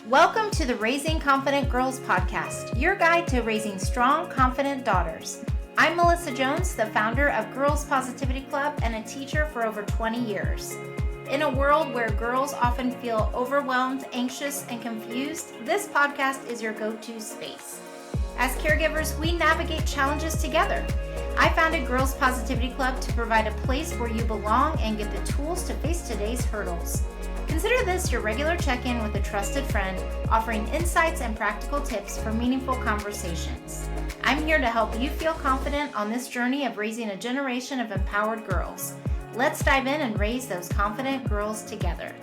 Welcome to the Raising Confident Girls podcast, your guide to raising strong, confident daughters. I'm Melissa Jones, the founder of Girls Positivity Club and a teacher for over 20 years. In a world where girls often feel overwhelmed, anxious, and confused, this podcast is your go-to space. As caregivers, we navigate challenges together. I founded Girls Positivity Club to provide a place where you belong and get the tools to face today's hurdles. Consider this your regular check-in with a trusted friend, offering insights and practical tips for meaningful conversations. I'm here to help you feel confident on this journey of raising a generation of empowered girls. Let's dive in and raise those confident girls together.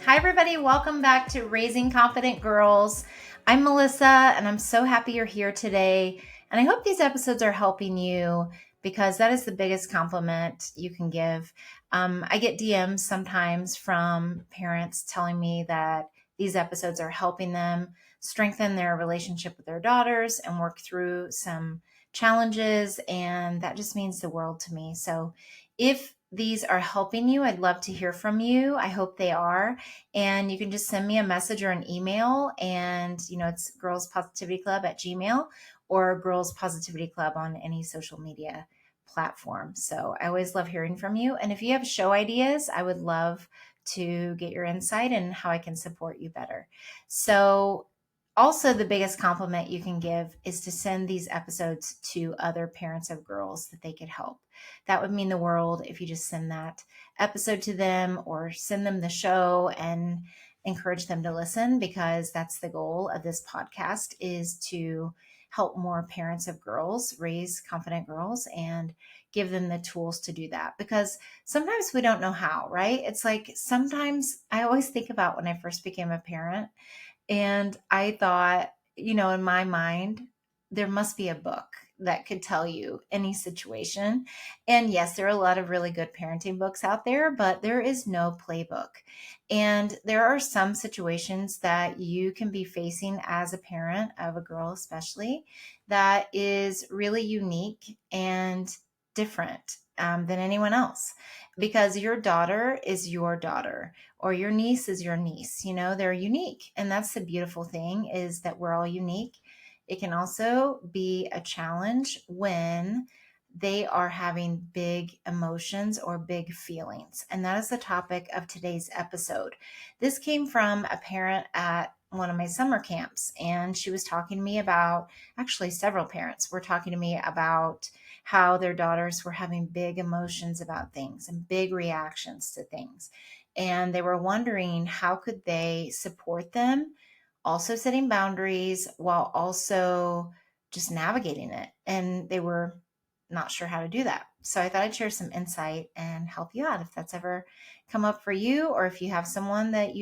Hi, everybody. Welcome back to Raising Confident Girls. I'm Melissa, and I'm so happy you're here today. And I hope these episodes are helping you because that is the biggest compliment you can give. I get DMs sometimes from parents telling me that these episodes are helping them strengthen their relationship with their daughters and work through some challenges. And that just means the world to me. So if these are helping you, I'd love to hear from you. I hope they are. And you can just send me a message or an email. And, it's girlspositivityclub@gmail or Girls Positivity Club on any social media platform. So I always love hearing from you. And if you have show ideas, I would love to get your insight and how I can support you better. So also the biggest compliment you can give is to send these episodes to other parents of girls that they could help. That would mean the world if you just send that episode to them or send them the show and encourage them to listen, because that's the goal of this podcast, is to help more parents of girls raise confident girls and give them the tools to do that. Because sometimes we don't know how, right? It's like sometimes I always think about when I first became a parent and I thought, in my mind, there must be a book that could tell you any situation. And yes, there are a lot of really good parenting books out there, but there is no playbook. And there are some situations that you can be facing as a parent of a girl, especially, that is really unique and different than anyone else, because your daughter is your daughter or your niece is your niece. They're unique. And that's the beautiful thing, is that we're all unique. It can also be a challenge when they are having big emotions or big feelings. And that is the topic of today's episode. This came from a parent at one of my summer camps, and she was talking to me about, actually several parents were talking to me about how their daughters were having big emotions about things and big reactions to things. And they were wondering how could they support them, also setting boundaries while also just navigating it. And they were not sure how to do that. So I thought I'd share some insight and help you out if that's ever come up for you, or if you have someone that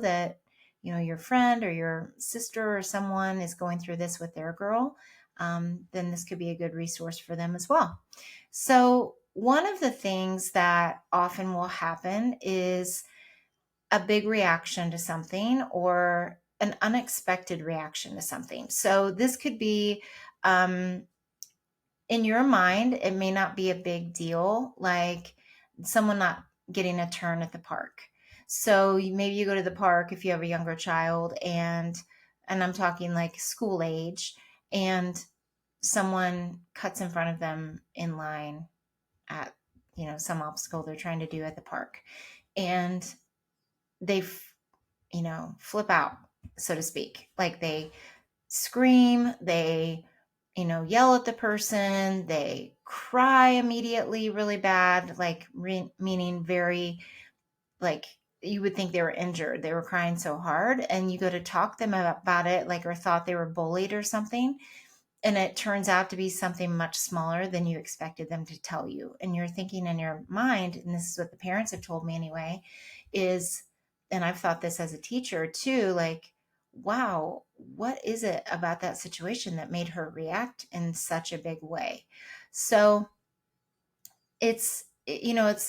that your friend or your sister or someone is going through this with their girl, then this could be a good resource for them as well. So one of the things that often will happen is a big reaction to something or an unexpected reaction to something. So this could be, in your mind, it may not be a big deal, like someone not getting a turn at the park. So maybe you go to the park if you have a younger child, and I'm talking like school age, and someone cuts in front of them in line at, some obstacle they're trying to do at the park. And they, flip out, so to speak. Like they scream, they, yell at the person, they cry immediately really bad, like meaning very, like you would think they were injured. They were crying so hard, and you go to talk to them about it, like, or thought they were bullied or something. And it turns out to be something much smaller than you expected them to tell you. And you're thinking in your mind, and this is what the parents have told me anyway, is, and I've thought this as a teacher too, like, wow, what is it about that situation that made her react in such a big way? So it's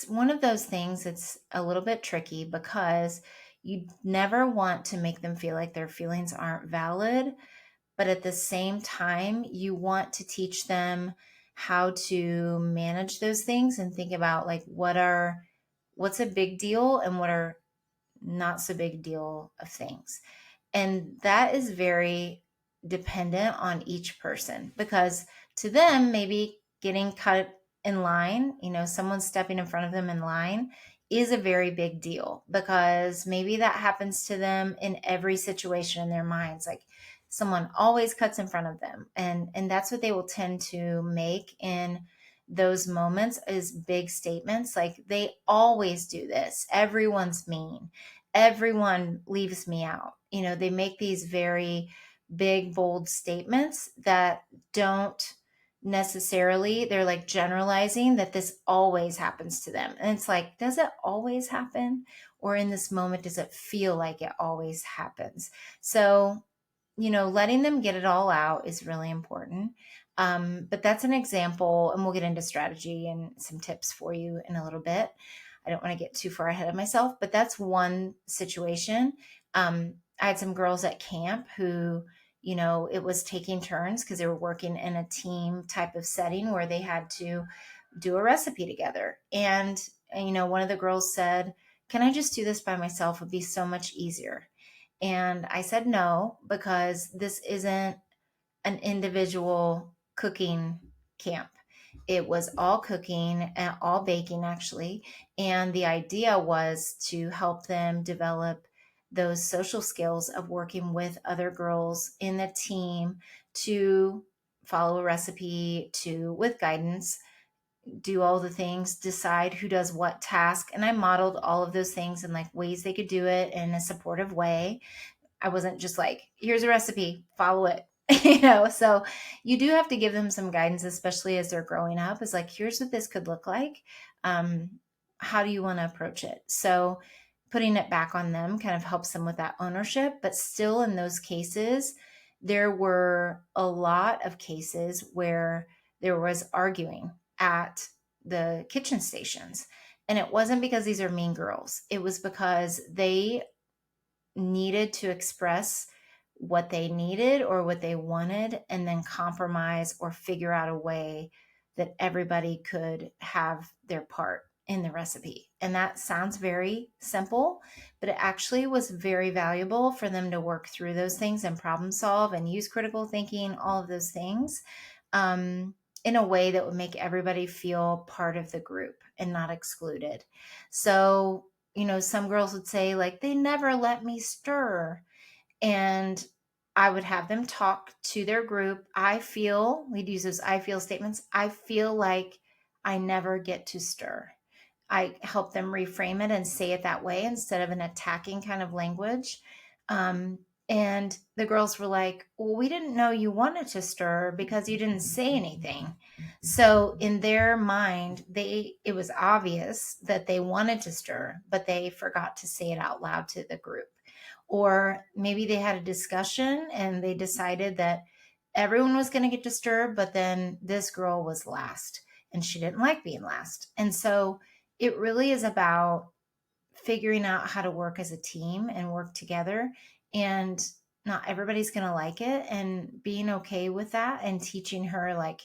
one of those things that's a little bit tricky, because you never want to make them feel like their feelings aren't valid. But at the same time, you want to teach them how to manage those things and think about, like, what's a big deal and what are not so big deal of things. And that is very dependent on each person, because to them, maybe getting cut in line, someone stepping in front of them in line is a very big deal, because maybe that happens to them in every situation in their minds. Like, someone always cuts in front of them, and that's what they will tend to make in those moments, is big statements like, they always do this, everyone's mean, everyone leaves me out. They make these very big, bold statements that don't necessarily, they're like generalizing that this always happens to them. And it's like, does it always happen? Or in this moment, does it feel like it always happens? So, letting them get it all out is really important. But that's an example, and we'll get into strategy and some tips for you in a little bit. I don't want to get too far ahead of myself, but that's one situation. I had some girls at camp who, it was taking turns because they were working in a team type of setting where they had to do a recipe together. And one of the girls said, "Can I just do this by myself? It'd be so much easier." And I said no, because this isn't an individual cooking camp. It was all cooking and all baking, actually. And the idea was to help them develop those social skills of working with other girls in the team to follow a recipe, to, with guidance, do all the things, decide who does what task. And I modeled all of those things in like ways they could do it in a supportive way. I wasn't just like, here's a recipe, follow it. So you do have to give them some guidance, especially as they're growing up, is like, here's what this could look like. How do you want to approach it? So putting it back on them kind of helps them with that ownership. But still, in those cases, there were a lot of cases where there was arguing at the kitchen stations. And it wasn't because these are mean girls. It was because they needed to express what they needed or what they wanted, and then compromise or figure out a way that everybody could have their part in the recipe. And that sounds very simple, but it actually was very valuable for them to work through those things and problem solve and use critical thinking, all of those things, in a way that would make everybody feel part of the group and not excluded. So, some girls would say, like, they never let me stir. And I would have them talk to their group. We'd use those I feel statements. I feel like I never get to stir. I help them reframe it and say it that way instead of an attacking kind of language. And the girls were like, well, we didn't know you wanted to stir because you didn't say anything. So in their mind, it was obvious that they wanted to stir, but they forgot to say it out loud to the group. Or maybe they had a discussion and they decided that everyone was going to get to stir, but then this girl was last and she didn't like being last. And so it really is about figuring out how to work as a team and work together. And not everybody's going to like it, and being okay with that, and teaching her, like,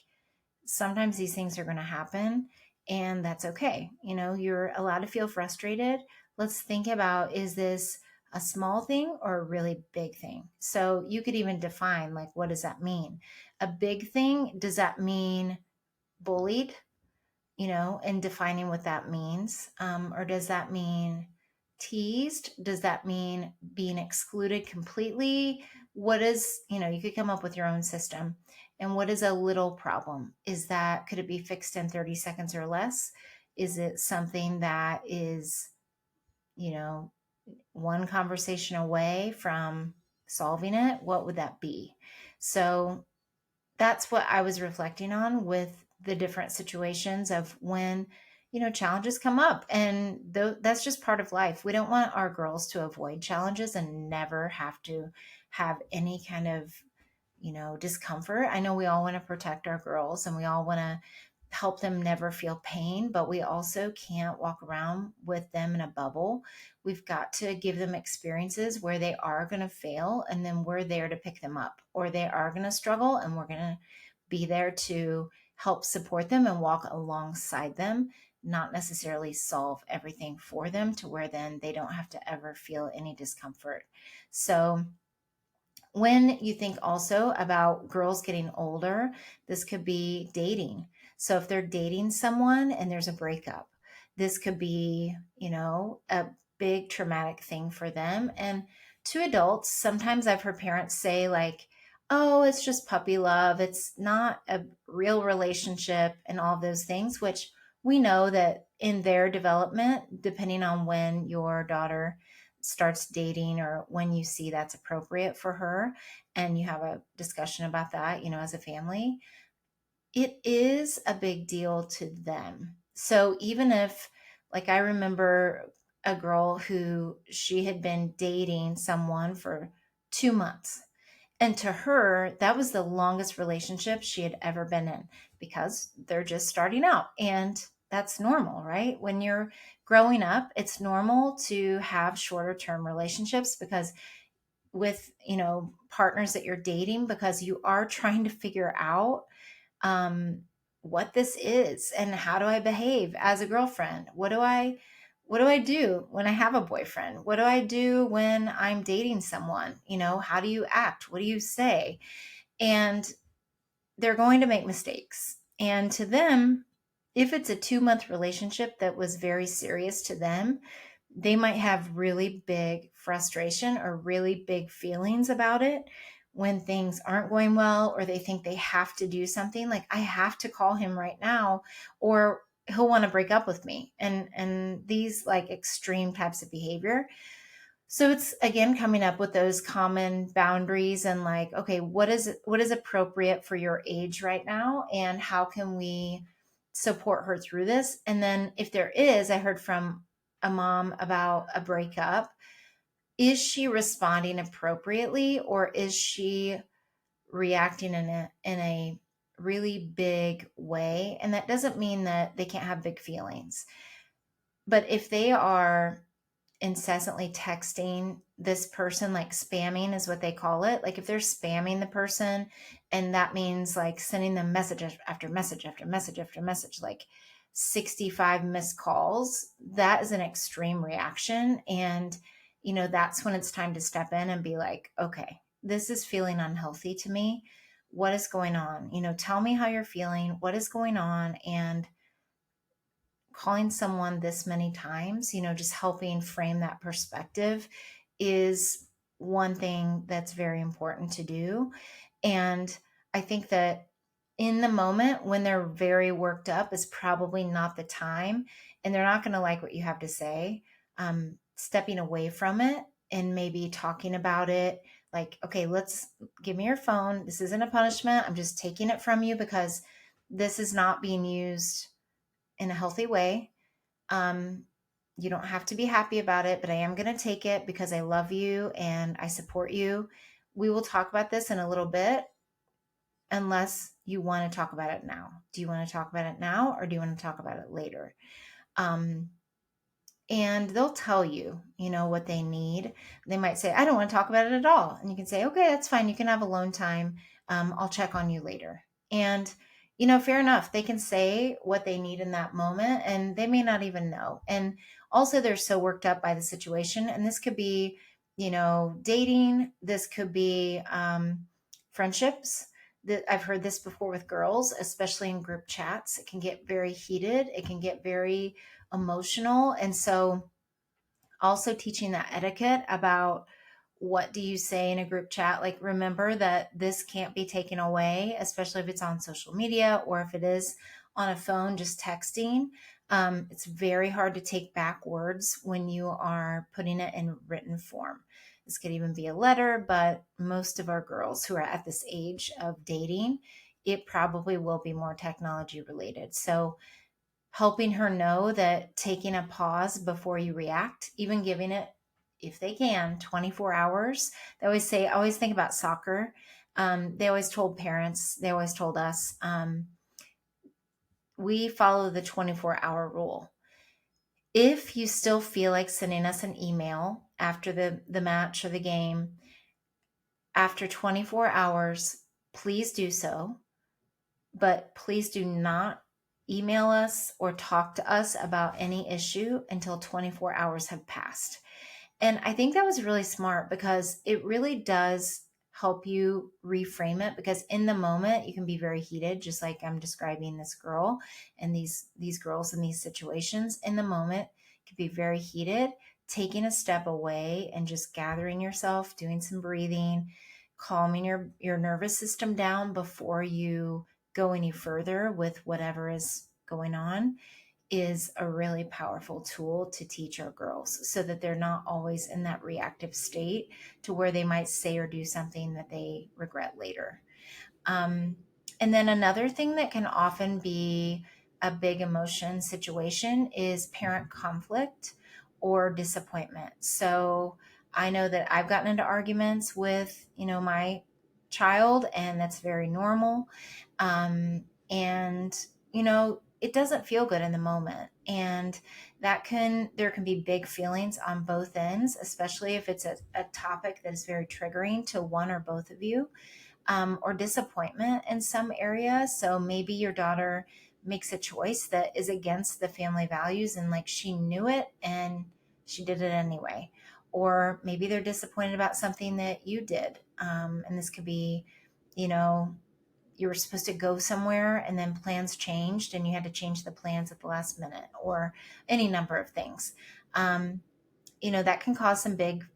sometimes these things are going to happen and that's okay. You're allowed to feel frustrated. Let's think about, is this a small thing or a really big thing? So you could even define, like, what does that mean? A big thing, does that mean bullied? And defining what that means. Or does that mean teased? Does that mean being excluded completely? What is, you could come up with your own system. And what is a little problem? Could it be fixed in 30 seconds or less? Is it something that is, one conversation away from solving it? What would that be? So that's what I was reflecting on with the different situations of when, challenges come up. And that's just part of life. We don't want our girls to avoid challenges and never have to have any kind of, discomfort. I know we all want to protect our girls and we all want to help them never feel pain, but we also can't walk around with them in a bubble. We've got to give them experiences where they are going to fail, and then we're there to pick them up, or they are going to struggle and we're going to be there to help support them and walk alongside them, not necessarily solve everything for them to where then they don't have to ever feel any discomfort. So when you think also about girls getting older, this could be dating. So if they're dating someone and there's a breakup, this could be, a big traumatic thing for them. And to adults, sometimes I've heard parents say, like, oh, it's just puppy love. It's not a real relationship and all those things, which we know that in their development, depending on when your daughter starts dating or when you see that's appropriate for her and you have a discussion about that, as a family, it is a big deal to them. So even if, like, I remember a girl who she had been dating someone for 2 months. And to her, that was the longest relationship she had ever been in because they're just starting out. And that's normal, right? When you're growing up, it's normal to have shorter term relationships because with, partners that you're dating, because you are trying to figure out um, what this is and how do I behave as a girlfriend? What do I do when I have a boyfriend? What do I do when I'm dating someone? How do you act? What do you say? And they're going to make mistakes. And to them, if it's a 2-month relationship that was very serious to them, they might have really big frustration or really big feelings about it when things aren't going well, or they think they have to do something like, I have to call him right now, or he'll want to break up with me, and these like extreme types of behavior. So it's again coming up with those common boundaries and like, okay, what is appropriate for your age right now, and how can we support her through this? And then if there is, I heard from a mom about a breakup, is she responding appropriately, or is she reacting in a really big way? And that doesn't mean that they can't have big feelings. But if they are incessantly texting this person, like spamming is what they call it, like if they're spamming the person, and that means like sending them message after message after message after message, like 65 missed calls, that is an extreme reaction. And that's when it's time to step in and be like, okay, this is feeling unhealthy to me. What is going on? Tell me how you're feeling, what is going on. And calling someone this many times, just helping frame that perspective is one thing that's very important to do. And I think that in the moment when they're very worked up is probably not the time, and they're not going to like what you have to say. Stepping away from it and maybe talking about it, like, okay, let's give me your phone. This isn't a punishment. I'm just taking it from you because this is not being used in a healthy way. Um, you don't have to be happy about it, but I am going to take it because I love you and I support you. We will talk about this in a little bit, unless you want to talk about it now. Do you want to talk about it now, or do you want to talk about it later? Um, and they'll tell you, what they need. They might say, I don't want to talk about it at all. And you can say, okay, that's fine. You can have alone time. I'll check on you later. And, fair enough. They can say what they need in that moment, and they may not even know. And also, they're so worked up by the situation. And this could be, dating. This could be friendships. I've heard this before with girls, especially in group chats. It can get very heated. It can get very emotional. And so also teaching that etiquette about what do you say in a group chat. Like, remember that this can't be taken away, especially if it's on social media or if it is on a phone, just texting. It's very hard to take back words when you are putting it in written form. This could even be a letter, but most of our girls who are at this age of dating, it probably will be more technology related. So helping her know that taking a pause before you react, even giving it, if they can, 24 hours. They always say, I always think about soccer. They always told parents, they always told us, we follow the 24-hour rule. If you still feel like sending us an email after the match or the game, after 24 hours, please do so. But please do not email us or talk to us about any issue until 24 hours have passed. And I think that was really smart because it really does help you reframe it, because in the moment you can be very heated, just like I'm describing this girl and these girls in these situations. In the moment can be very heated. Taking a step away and just gathering yourself, doing some breathing, calming your nervous system down before you go any further with whatever is going on is a really powerful tool to teach our girls so that they're not always in that reactive state to where they might say or do something that they regret later. Um, and then another thing that can often be a big emotion situation is parent conflict or disappointment. So I know that I've gotten into arguments with, my child, and that's very normal. And, it doesn't feel good in the moment. And there can be big feelings on both ends, especially if it's a topic that is very triggering to one or both of you, or disappointment in some areas. So maybe your daughter makes a choice that is against the family values, and like she knew it and she did it anyway. Or maybe they're disappointed about something that you did. And this could be, you know, you were supposed to go somewhere and then plans changed and you had to change the plans at the last minute, or any number of things. Um, that can cause some big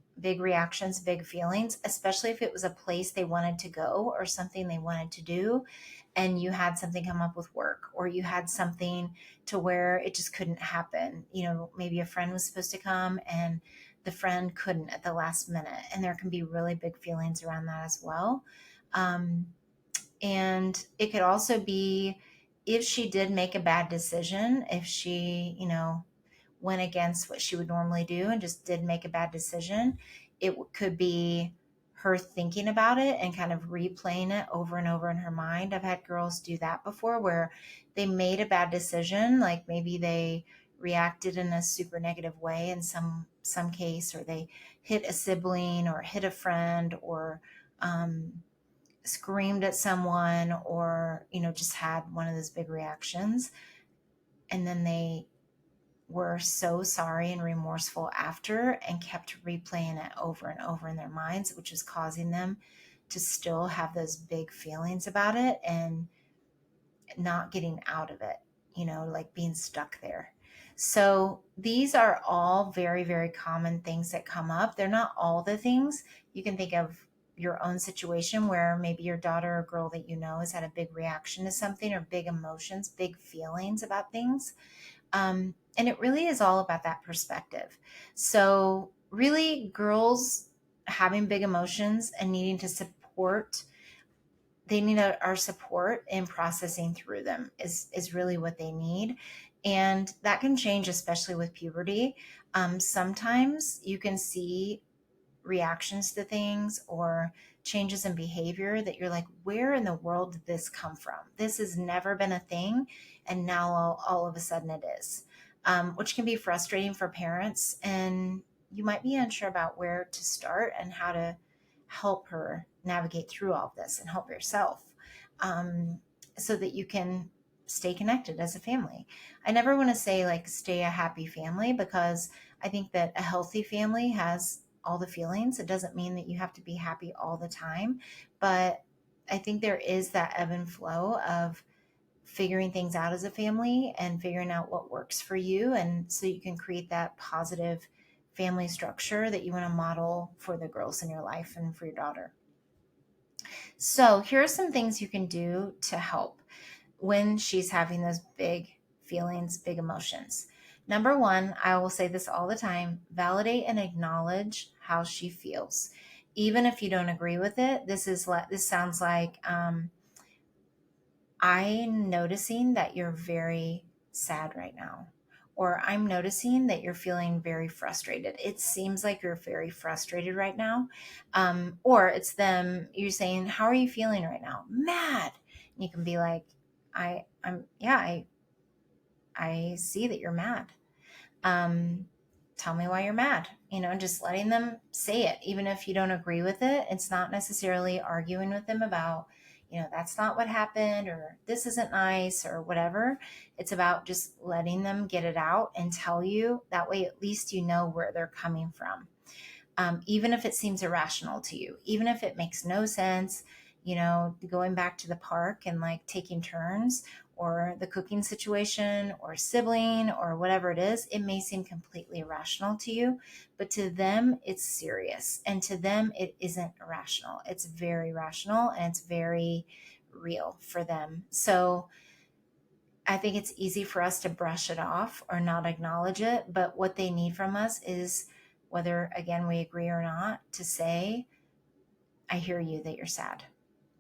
reactions, big feelings, especially if it was a place they wanted to go or something they wanted to do, and you had something come up with work, or you had something to where it just couldn't happen. Maybe a friend was supposed to come and the friend couldn't at the last minute, and there can be really big feelings around that as well. And it could also be if she did make a bad decision, if she, went against what she would normally do and just did make a bad decision, it could be her thinking about it and kind of replaying it over and over in her mind. I've had girls do that before, where they made a bad decision, like maybe they reacted in a super negative way in some case, or they hit a sibling or hit a friend, or screamed at someone, or just had one of those big reactions, and then they were so sorry and remorseful after and kept replaying it over and over in their minds, which is causing them to still have those big feelings about it and not getting out of it, like being stuck there. So these are all very, very common things that come up. They're not all the things. You can think of your own situation where maybe your daughter or girl that has had a big reaction to something, or big emotions, big feelings about things. And it really is all about that perspective. So, really, girls having big emotions and needing to support, they need our support in processing through them is really what they need. And that can change, especially with puberty. Sometimes you can see reactions to things or changes in behavior that you're like, where in the world did this come from? This has never been a thing. And now all of a sudden it is, which can be frustrating for parents. And you might be unsure about where to start and how to help her navigate through all of this and help yourself, so that you can stay connected as a family. I never want to say like stay a happy family, because I think that a healthy family has all the feelings. It doesn't mean that you have to be happy all the time, but I think there is that ebb and flow of figuring things out as a family and figuring out what works for you, and so you can create that positive family structure that you want to model for the girls in your life and for your daughter. So here are some things you can do to help when she's having those big feelings, big emotions. Number one, I will say this all the time: validate and acknowledge how she feels. Even if you don't agree with it, this sounds like, I'm noticing that you're very sad right now, or I'm noticing that you're feeling very frustrated. It seems like you're very frustrated right now. Or it's them, you're saying, how are you feeling right now? Mad. And you can be like, I see that you're mad. Um, Tell me why you're mad, just letting them say it, even if you don't agree with it. It's not necessarily arguing with them about, that's not what happened, or this isn't nice, or whatever. It's about just letting them get it out and tell you. That way, at least you know where they're coming from. Even if it seems irrational to you, even if it makes no sense, going back to the park and like taking turns, or the cooking situation, or sibling, or whatever it is, it may seem completely irrational to you, but to them, it's serious. And to them, it isn't irrational. It's very rational, and it's very real for them. So I think it's easy for us to brush it off or not acknowledge it. But what they need from us is, whether, again, we agree or not, to say, I hear you that you're sad,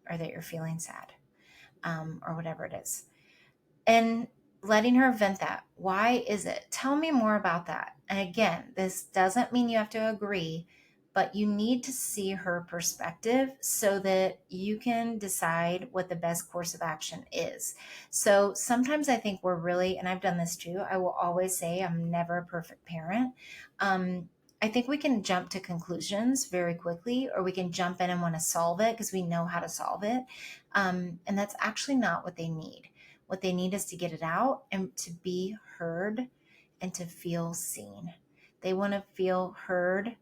or that you're feeling sad, or whatever it is. And letting her vent that. Why is it? Tell me more about that. And again, this doesn't mean you have to agree, but you need to see her perspective so that you can decide what the best course of action is. So sometimes I think we're really, and I've done this too, I will always say I'm never a perfect parent. I think we can jump to conclusions very quickly, or we can jump in and want to solve it because we know how to solve it. And that's actually not what they need. What they need is to get it out and to be heard and to feel seen. They want to feel heard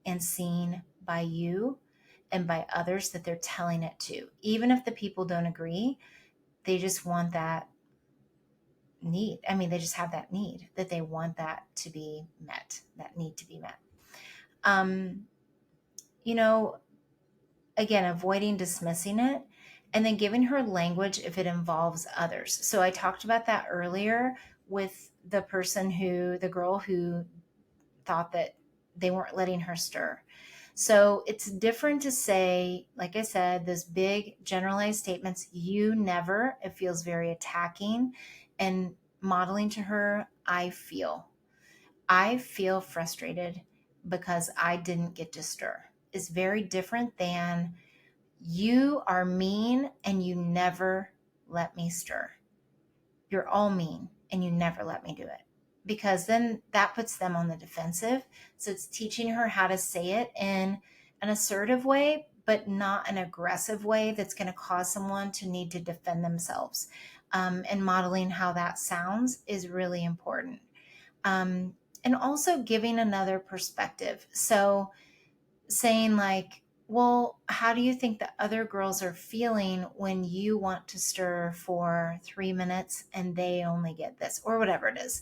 and seen by you and by others that they're telling it to. Even if the people don't agree, they just want that need. I mean, they just have that need, that they want that to be met, that need to be met. You know, again, avoiding dismissing it, and then giving her language if it involves others. So I talked about that earlier with the girl who thought that they weren't letting her stir. So it's different to say, like I said, those big generalized statements, you never, it feels very attacking, and modeling to her, I feel frustrated because I didn't get to stir, is very different than, you are mean and you never let me stir. You're all mean and you never let me do it. Because then that puts them on the defensive. So it's teaching her how to say it in an assertive way, but not an aggressive way that's going to cause someone to need to defend themselves. And modeling how that sounds is really important. And also giving another perspective. So saying like, well, how do you think the other girls are feeling when you want to stir for 3 minutes and they only get this, or whatever it is?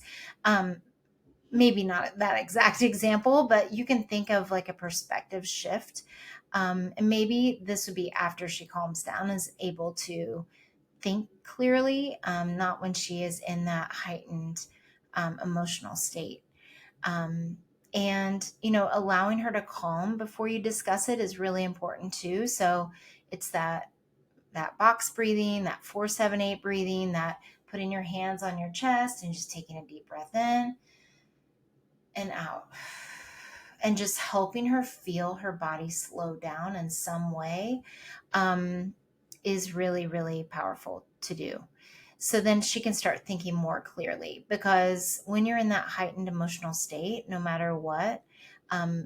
Maybe not that exact example, but you can think of like a perspective shift. And maybe this would be after she calms down, is able to think clearly, not when she is in that heightened emotional state. And allowing her to calm before you discuss it is really important too. So it's that box breathing, that 4-7-8 breathing, that putting your hands on your chest and just taking a deep breath in and out, and just helping her feel her body slow down in some way, is really, really powerful to do. So then she can start thinking more clearly, because when you're in that heightened emotional state, no matter what,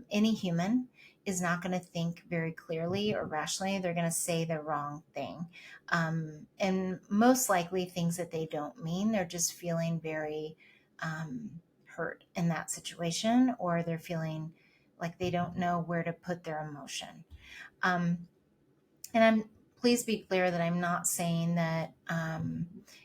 any human is not going to think very clearly or rationally. They're going to say the wrong thing. And most likely things that they don't mean. They're just feeling very hurt in that situation, or they're feeling like they don't know where to put their emotion. And please be clear that I'm not saying that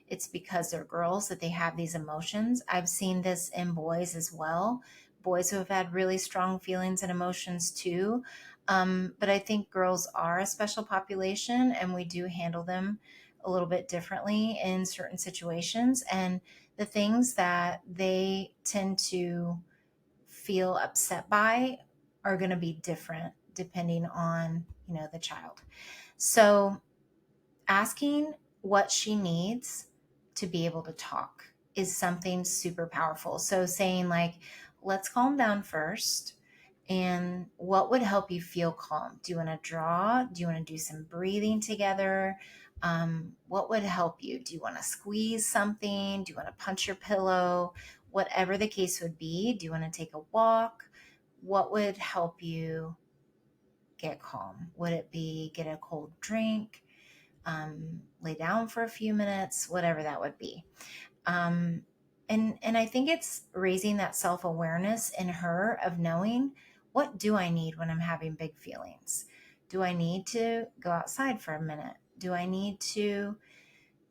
it's because they're girls that they have these emotions. I've seen this in boys as well, boys who have had really strong feelings and emotions too. But I think girls are a special population, and we do handle them a little bit differently in certain situations. And the things that they tend to feel upset by are going to be different depending on, the child. So asking what she needs to be able to talk is something super powerful. So saying like, let's calm down first. And what would help you feel calm? Do you want to draw? Do you want to do some breathing together? What would help you? Do you want to squeeze something? Do you want to punch your pillow? Whatever the case would be. Do you want to take a walk? What would help you get calm? Would it be get a cold drink? lay down for a few minutes, whatever that would be. Um, and I think it's raising that self-awareness in her of knowing, what do I need when I'm having big feelings? Do I need to go outside for a minute? Do I need to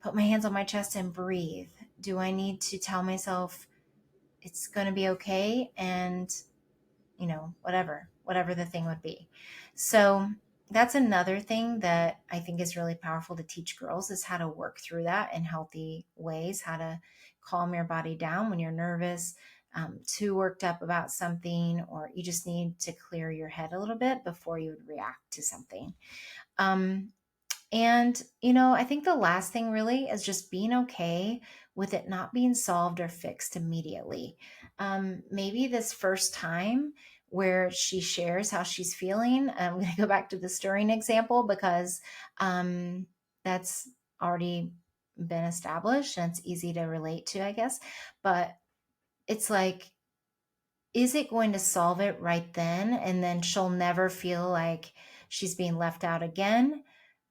put my hands on my chest and breathe? Do I need to tell myself it's going to be okay? And, whatever the thing would be. So that's another thing that I think is really powerful to teach girls, is how to work through that in healthy ways, how to calm your body down when you're nervous, too worked up about something, or you just need to clear your head a little bit before you would react to something. And I think the last thing really is just being okay with it not being solved or fixed immediately. Maybe this first time where she shares how she's feeling, I'm going to go back to the stirring example because that's already been established and it's easy to relate to, I guess. But it's like, is it going to solve it right then? And then she'll never feel like she's being left out again?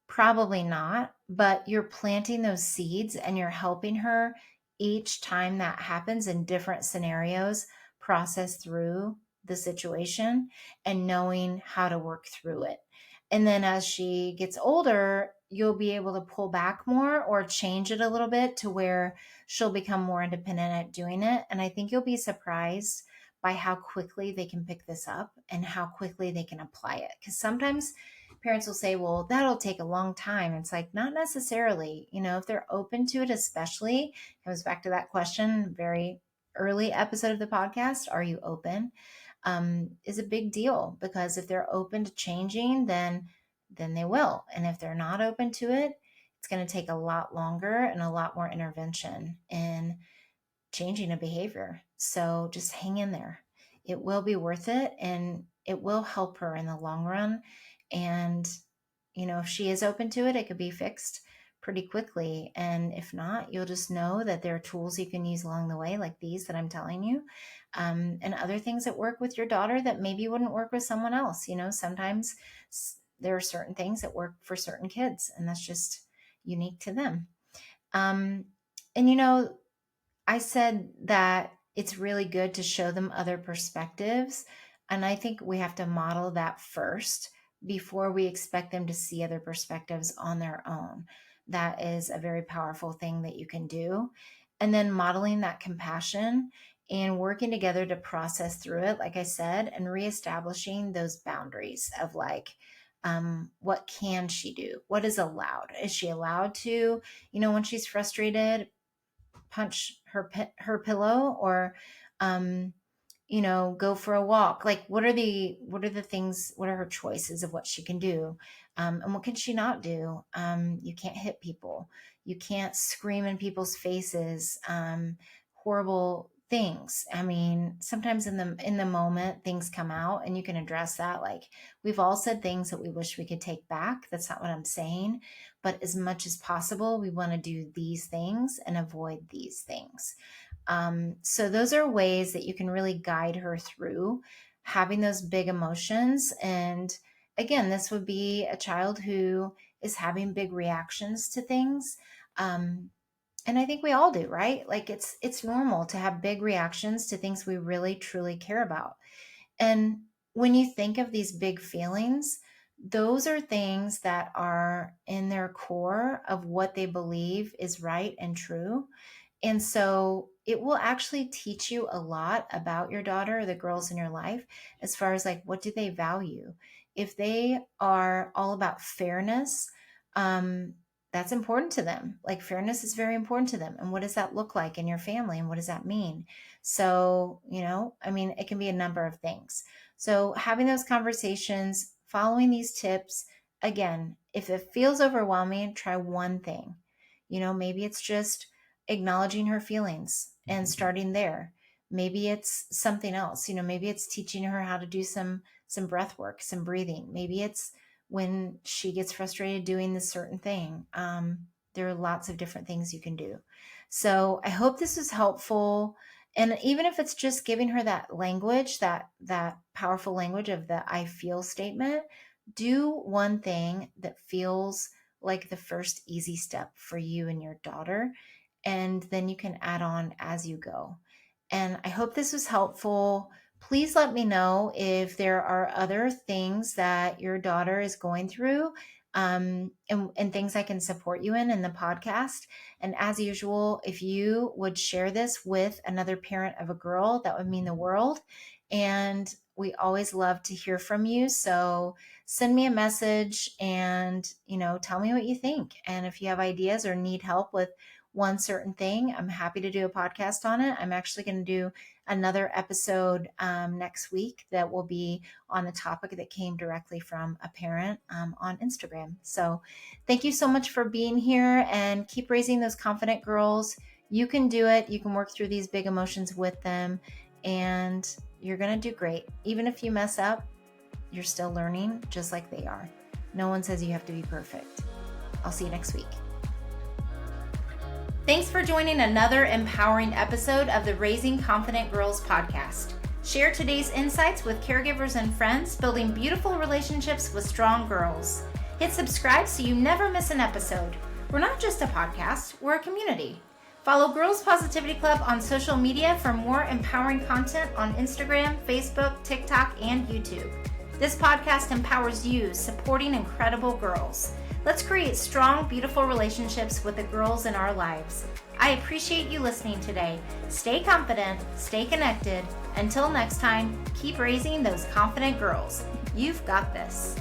Probably not, but you're planting those seeds and you're helping her each time that happens in different scenarios process through the situation and knowing how to work through it. And then as she gets older, you'll be able to pull back more or change it a little bit to where she'll become more independent at doing it. And I think you'll be surprised by how quickly they can pick this up and how quickly they can apply it. Because sometimes parents will say, well, that'll take a long time. It's like, not necessarily. If they're open to it, especially, comes back to that question, very early episode of the podcast, are you open? Is a big deal, because if they're open to changing, then they will. And if they're not open to it, it's going to take a lot longer and a lot more intervention in changing a behavior. So just hang in there. It will be worth it, and it will help her in the long run. And, if she is open to it, it could be fixed pretty quickly. And if not, you'll just know that there are tools you can use along the way, like these that I'm telling you, and other things that work with your daughter that maybe wouldn't work with someone else. Sometimes there are certain things that work for certain kids, and that's just unique to them. And I said that it's really good to show them other perspectives. And I think we have to model that first before we expect them to see other perspectives on their own. That is a very powerful thing that you can do. And then modeling that compassion and working together to process through it, like I said, and reestablishing those boundaries of what can she do? What is allowed? Is she allowed to, when she's frustrated, punch her pillow, or go for a walk? Like, what are the things, what are her choices of what she can do, and what can she not do? You can't hit people, you can't scream in people's faces, horrible things. I mean, sometimes in the moment things come out and you can address that. Like, we've all said things that we wish we could take back. That's not what I'm saying. But as much as possible, we want to do these things and avoid these things. So those are ways that you can really guide her through having those big emotions. And again, this would be a child who is having big reactions to things. And I think we all do, right? Like, it's normal to have big reactions to things we really truly care about. And when you think of these big feelings, those are things that are in their core of what they believe is right and true. And so it will actually teach you a lot about your daughter or the girls in your life, as far as like, what do they value? If they are all about fairness, that's important to them. Like, fairness is very important to them. And what does that look like in your family? And what does that mean? So, I mean, it can be a number of things. So having those conversations, following these tips, again, if it feels overwhelming, try one thing. Maybe it's just acknowledging her feelings and starting there. Maybe it's something else. Maybe it's teaching her how to do some breath work, some breathing. Maybe it's when she gets frustrated doing this certain thing. There are lots of different things you can do. So I hope this is helpful. And even if it's just giving her that language, that powerful language of the I feel statement, do one thing that feels like the first easy step for you and your daughter. And then you can add on as you go. And I hope this was helpful. Please let me know if there are other things that your daughter is going through, and things I can support you in the podcast. And as usual, if you would share this with another parent of a girl, that would mean the world. And we always love to hear from you. So send me a message and, tell me what you think. And if you have ideas or need help with one certain thing, I'm happy to do a podcast on it. I'm actually going to do another episode next week that will be on the topic that came directly from a parent on Instagram. So thank you so much for being here, and keep raising those confident girls. You can do it. You can work through these big emotions with them, and you're going to do great. Even if you mess up, you're still learning just like they are. No one says you have to be perfect. I'll see you next week. Thanks for joining another empowering episode of the Raising Confident Girls podcast. Share today's insights with caregivers and friends, building beautiful relationships with strong girls. Hit subscribe so you never miss an episode. We're not just a podcast, we're a community. Follow Girls Positivity Club on social media for more empowering content on Instagram, Facebook, TikTok, and YouTube. This podcast empowers you, supporting incredible girls. Let's create strong, beautiful relationships with the girls in our lives. I appreciate you listening today. Stay confident, stay connected. Until next time, keep raising those confident girls. You've got this.